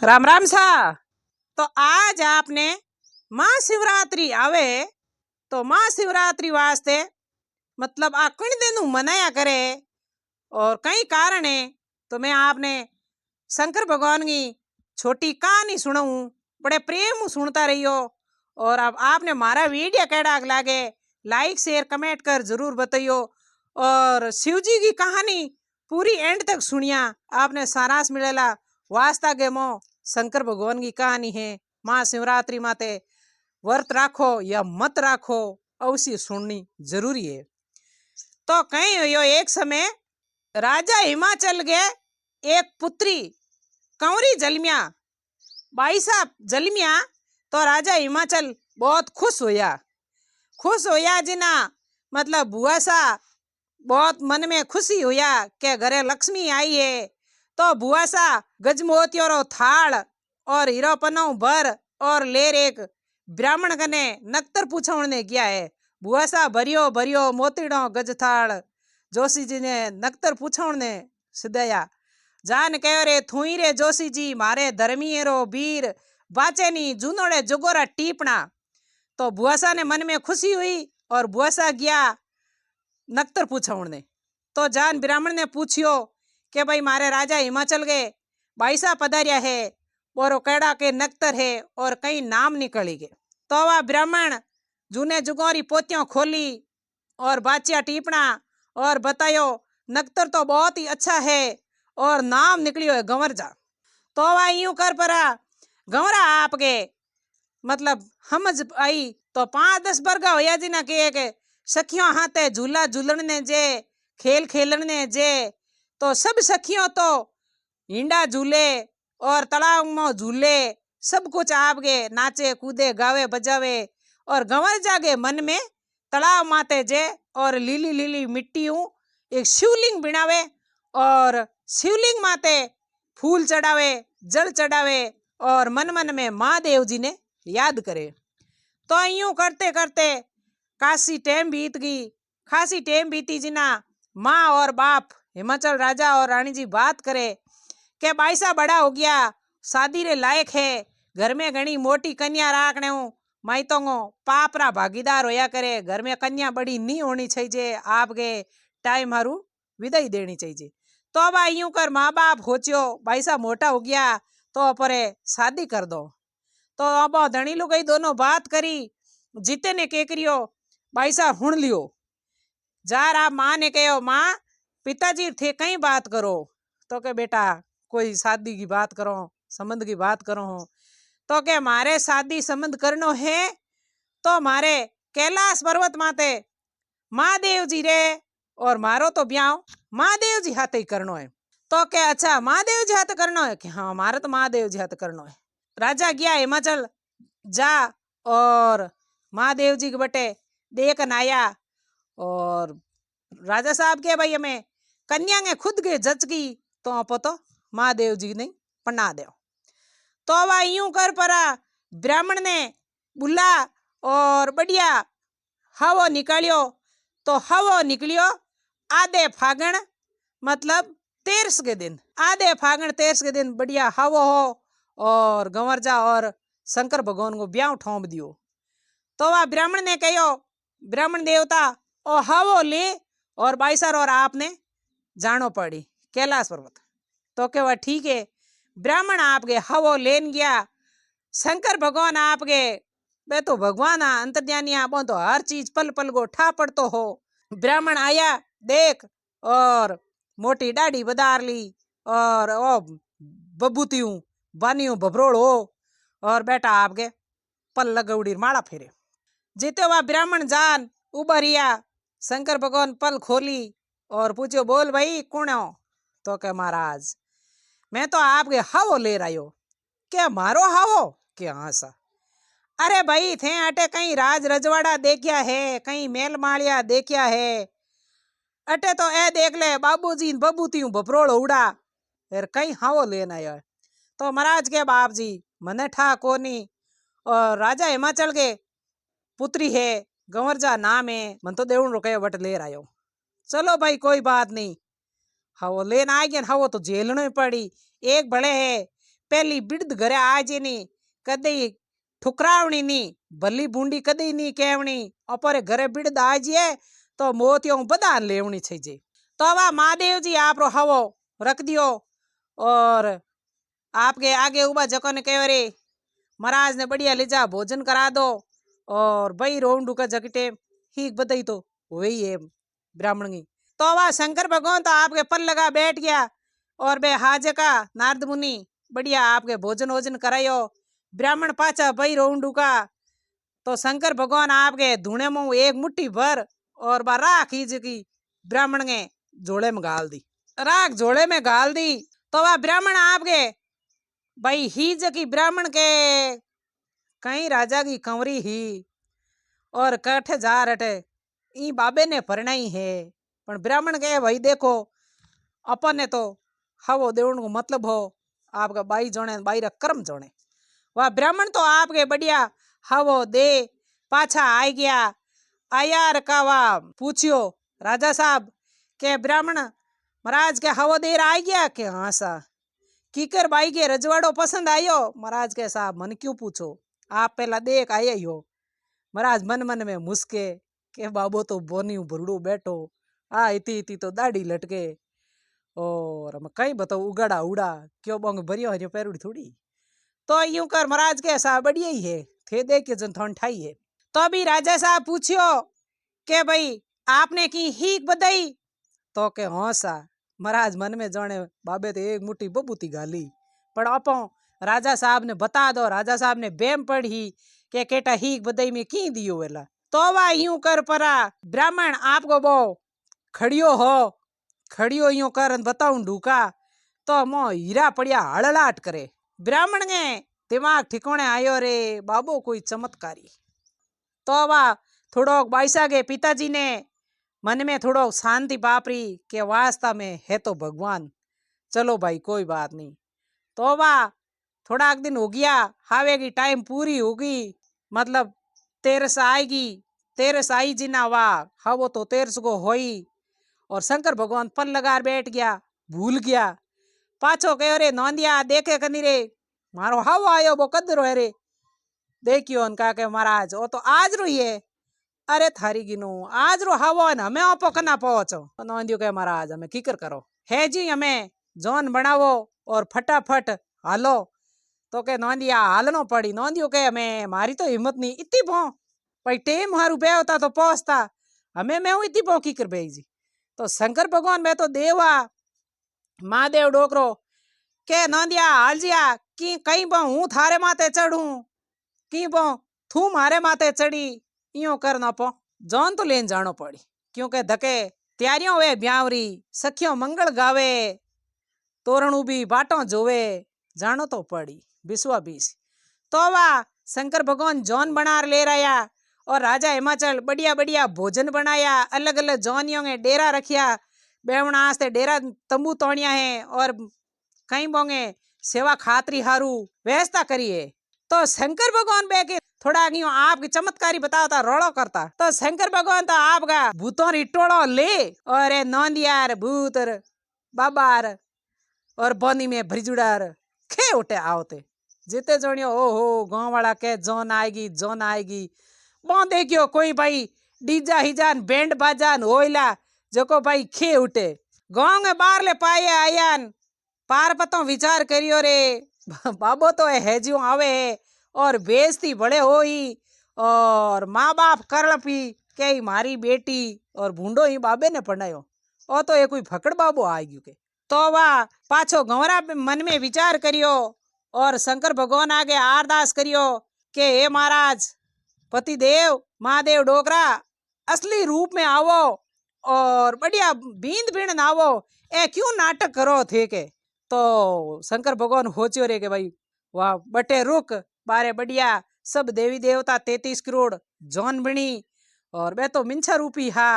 राम राम सा। तो आज आपने महाशिवरात्रि आवे तो महाशिवरात्रि वास्ते मतलब आ कण दिन मनाया करे और कई कारण है। तो मैं आपने शंकर भगवान की छोटी कहानी सुनाऊं, बड़े प्रेम सुनता रहियो। और अब आपने मारा वीडियो कैडा लागे लाइक शेयर कमेंट कर जरूर बताइयो। और शिव जी की कहानी पूरी एंड तक सुनिया, आपने सारांश मिलेला। वास्ता गेमो शंकर भगवान की कहानी है। महाशिवरात्रि माते व्रत राखो या मत राखो अवश्य सुननी जरूरी है। तो कहीं यो एक समय राजा हिमाचल के एक पुत्री कंवरी जलमिया, भाई साहब जलमिया। तो राजा हिमाचल बहुत खुश होया जिना मतलब बुआ सा बहुत मन में खुशी हुआ कि घरे लक्ष्मी आई है। तो बुआ सा गजमोतियों रो थाल और हीरो पन्नों भर और लेर एक ब्राह्मण कने नक्तर पूछण ने गया है। बुआ सा भरियो भरियो मोतीड़ो गज थाल जोशी जी ने नक्तर पूछण ने सिदया। जान कहो रे थुई रे जोशी जी मारे धर्मीरो वीर बाचेनी जूनोड़े जुगोरा टीपना। तो बुआसा ने मन में खुशी हुई और बुआसा गया नक्तर पूछण ने। तो जान ब्राह्मण ने पूछियो कि भाई मारे राजा हिमाचल के भाई साहब पधारिया है और कैड़ा के नक्तर है और कई नाम निकली गए। तो वह ब्राह्मण जूने जुगोरी पोतियों खोली और बाचिया टीपना और बतायो नक्तर तो बहुत ही अच्छा है और नाम निकलियो है गंवरजा। तो वह यूं कर परा गंवरा आपके मतलब समझ आई। तो 5-10 बरगा होया जी ना के सखियों हाथे झूला झूलन ने जे खेल खेलन ने जे। तो सब सखियों तो हिंडा झूले और तालाब में झूले सब कुछ आपके नाचे कूदे गावे बजावे। और गंवर जागे मन में तालाब माते जे और लीली लीली मिट्टी एक शिवलिंग बनावे और शिवलिंग माते फूल चढ़ावे जल चढ़ावे और मन मन में महादेव जी ने याद करे। तो यूं करते करते काशी टेम बीत गई। खासी टेम बीती जी ना माँ और बाप हिमाचल राजा और रानी जी बात करे के भाई साहब बड़ा हो गया, शादी रे लायक है, घर में घनी मोटी कन्या राखने माइतों पाप रा भागीदार होया करे। घर में कन्या बड़ी नहीं होनी चाहिए, आपके टाइम हारू विदाई देनी चाहिए। तो अब यूं कर माँ बाप सोचियो भाई साहब मोटा हो गया तो परे शादी कर दो। तो अब धनी लोग दोनों बात करी, जीते ने के करियो भाई साहब हुण लियो। जार आप माँ ने कहो माँ पिताजी थे कई बात करो। तो के बेटा कोई शादी की बात करो संबंध की बात करो हो। तो के मारे शादी संबंध करनो है तो मारे कैलाश पर्वत माते महादेव जी रे और मारो तो ब्याह महादेव जी हाथे ही करनो है। तो के अच्छा महादेव जी हाथ करनो है कि हाँ मारे तो महादेव जी हाथ करनो है। राजा गया हिमाचल जा और महादेव जी के बटे देखन आया और राजा साहब के भाई हमें कन्या ने खुद के जच की तो आप तो महादेव जी ने पन्ना दो। तो वह यूं कर परा ब्राह्मण ने बुला और बढ़िया हवो निकालियो। तो हवो निकलियो आधे फागण मतलब 13 के दिन, आधे फागण 13 के दिन बढ़िया हवो हो और गंवरजा और शंकर भगवान को ब्याह ठोंब दियो। तो वह ब्राह्मण ने कहो ब्राह्मण देवता और हवो ले और बाईसर और आपने जानो पड़ी कैलाश पर्वत। तो के वह ठीक है ब्राह्मण आपके हवो लेन गया। शंकर भगवान आपके वे तो भगवान अंतर्ज्ञानी आप तो हर चीज पल पल को ठा पड़तो हो। ब्राह्मण आया देख और मोटी दाढ़ी बदार ली और ओ बबूतियों बानियों भबरोड़ हो और बेटा आपके पल लगौड़ी माला फेरे। जीते हुआ ब्राह्मण जान उबरिया शंकर भगवान पल खोली और पूछो बोल भाई कौन हो। तो के महाराज मैं तो आपके हवो ले रहा हो। क्या मारो हवो क्या हाँ सा। अरे भाई थे अटे कहीं राज रजवाड़ा देखिया है कहीं मेल मालिया देखिया है अटे तो ए देख ले बाबूजी बबूतियों भपरोड़ उड़ा फिर कहीं हवो लेना है। तो महाराज के बाप जी मने ठा कोनी और राजा हिमाचल के पुत्री है गंवरजा नाम है मन तो देवण रुके वट ले रहा हो। चलो भाई कोई बात नहीं हवो लेना आ गया हवो तो झेलना ही पड़ी। एक बड़े है पहली बिड़द घरे आजे नी कदी ठुकरावणी नी भली बूंडी कदी नी केवणी अपरे घरे बिड़द आजिए तो मोतियों बदान लेवणी छे जे। तो हवा महादेव जी आपरो हवो रख दियो और आपके आगे उबा जको ने कहे रे महाराज ने बढ़िया ले जा भोजन करा दो और भाई रोंडू का जगटे ही बधाई तो वही है ब्राह्मण की। तो वह शंकर भगवान तो आपके पल लगा बैठ गया और बे हाजे का नारद मुनि बढ़िया आपके भोजन वोजन करायो ब्राह्मण पाचा भाई रोंडू का। तो शंकर भगवान आपके धुने में एक मुट्ठी भर और बा राख की ब्राह्मण ने झोले में गाल दी। राख झोले में गाल दी तो वह ब्राह्मण आपके भाई ही की ब्राह्मण के कहीं राजा की कंवरी ही और कठे जा रटे ई बाबे ने परणाई है पण ब्राह्मण के भाई देखो अपन ने तो हवो देवण को मतलब हो आपका बाई जोने बाई रा कर्म जोने। वह ब्राह्मण तो आपके बढ़िया हवो दे पाछा आई गया आया रकावा पूछियो राजा साहब के ब्राह्मण महाराज के हवो देर आ गया के हाँ सा कीकर बाई के रजवाड़ो पसंद आयो। महाराज के साहब मन क्यों पूछो आप पहला देख आया ही हो। महाराज मन मन में मुस्के के बाबो तो बोनी भरड़ो बैठो आ इती इती तो दाढ़ी लटके और कई बताओ उगाड़ा उड़ा क्यों बोंग भरियो हरियो पैरुड़ी थोड़ी। तो यूं कर महाराज के साहब बढ़िया ही है थे देख के जन थोन ठाई है। तो अभी राजा साहब पूछियो के भाई आपने की हीक बधाई तो के हाँ सा। महाराज मन में जाने बाबे तो एक मुट्ठी बबूती गाली पर अपो राजा साहब ने बता दो। राजा साहब ने बेम पड़ी के केटा हीक बधाई में की दियो वेला। तो वा यूं कर परा ब्राह्मण आपको बो खड़ियो हो खड़ियो यूं कर बताऊं ढूका तो मो हीरा पड़िया हड़लाट करे। ब्राह्मण ने दिमाग ठिकाने आयो रे बाबो कोई चमत्कारी। तो वा थोड़ो बाईसा के पिताजी ने मन में थोड़ो शांति पापरी के वास्ता में है तो भगवान चलो भाई कोई बात नहीं। तो वा थोड़ा एक दिन हो गया हावे की टाइम पूरी होगी मतलब 13 आएगी 13 आई जी ना वाह हवो तो 13 को होई और शंकर भगवान पल लगा बैठ गया भूल गया पाछो कहो रे नौंदिया देखे कनी रे मारो हवो आयो वो कदरो है रे देखियो उनका के महाराज वो तो आज रो ही है अरे थारी गिनो आज रो हवो न हमें आपो कना पहुंचो। नौंदियो के महाराज हमें किकर करो है जी हमें जोन बनावो और फटाफट हालो। तो के नौंदिया हालनो पड़ी। नौंदियो के हमें मारी तो हिम्मत नहीं इतनी भो भाई टेम हारू बे होता तो पहुंचता हमें मैं इतनी भो की कर बेजी। तो शंकर भगवान मैं तो देवा महादेव डोकरो के नौंदिया हाल जिया कि कई बो हूँ थारे माथे चढ़ू की बो थू मारे माथे चढ़ी इयो कर ना पो जौन तो लेन जानो पड़ी क्योंकि धके त्यारियों वे ब्यावरी सखियों मंगल गावे तोरणू भी बाटो जोवे जानो तो पड़ी बिस्वा बीस। तो वा शंकर भगवान जौन बना ले रहा और राजा हिमाचल बढ़िया बढ़िया भोजन बनाया अलग अलग जौनियों ने डेरा रखिया बेवना आस्ते डेरा तंबू तोड़िया है और कई बोंगे सेवा खातरी हारू व्यवस्था करिए। तो शंकर भगवान बैके थोड़ा आपकी चमत्कारी बताता रोड़ो करता। तो शंकर भगवान तो आपका भूतों रिटोड़ो ले और नौंदियार भूतर बाबार और बोनी में भरिजुड़ार खे उठे आवते जिते जोड़ियो ओहो गांव वाला के जोन आएगी बो देखियो कोई भाई डीजा हिजान बैंड बाजान होइला जको भाई खे उठे गांव में बाहर ले पाए आयान पार पतो विचार करियो रे बाबो तो है जो आवे और बेजती बड़े होई और माँ बाप करलपी के मारी बेटी और भूंडो ही बाबे ने पढ़ायो ओ तो ये कोई फकड़ बाबो आ गयो के। तो वाह पाछो गंवरा मन में विचार करियो और शंकर भगवान आगे अरदास करियो के हे महाराज पतिदेव महादेव डोकरा असली रूप में आवो और बढ़िया बींद बीण आवो ए क्यों नाटक करो थे के। तो शंकर भगवान होचियो रे के भाई वाह बटे रुक बारे बढ़िया सब देवी देवता 33 करोड़ जौन बनी और मैं तो मिंछा रूपी हा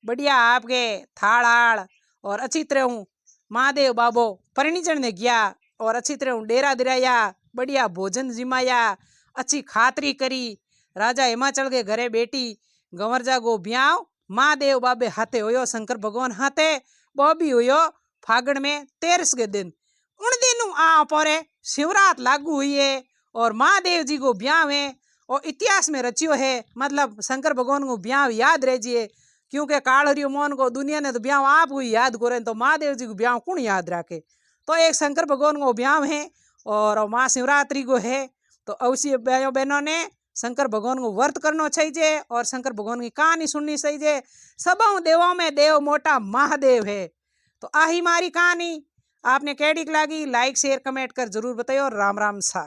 बढ़िया आपके थाल हाड़ और अच्छी तरह हूँ महादेव बाबो परिणीजन ने गया और अच्छी तरह हूँ डेरा दिराया बढ़िया भोजन जिमाया अच्छी खातरी करी। राजा हिमाचल के घरे बेटी गंवरजा गो ब्याव महादेव बाबे हाथे होयो शंकर भगवान हाथे वो भी होयो फागण में 13 के दिन उन दिन आ पर शिवरात लागू हुई है और महादेव जी को ब्याह है और इतिहास में रचियो है। मतलब शंकर भगवान को ब्याह याद रहिए, क्योंकि काल हरियो मोहन को दुनिया ने तो ब्याह आप हुई याद करे, तो महादेव जी को ब्याह कौन याद रखे। तो एक शंकर भगवान को ब्याह है और महाशिवरात्रि को है। तो अवश्य भाइयों बहनों ने शंकर भगवान को व्रत करना चाहिए और शंकर भगवान की कहानी सुननी चाहिए। सब देवों में देव मोटा महादेव है। तो आही मारी कहानी आपने कैडी लगी, लाइक शेयर कमेंट कर जरूर बताइए। राम राम सा।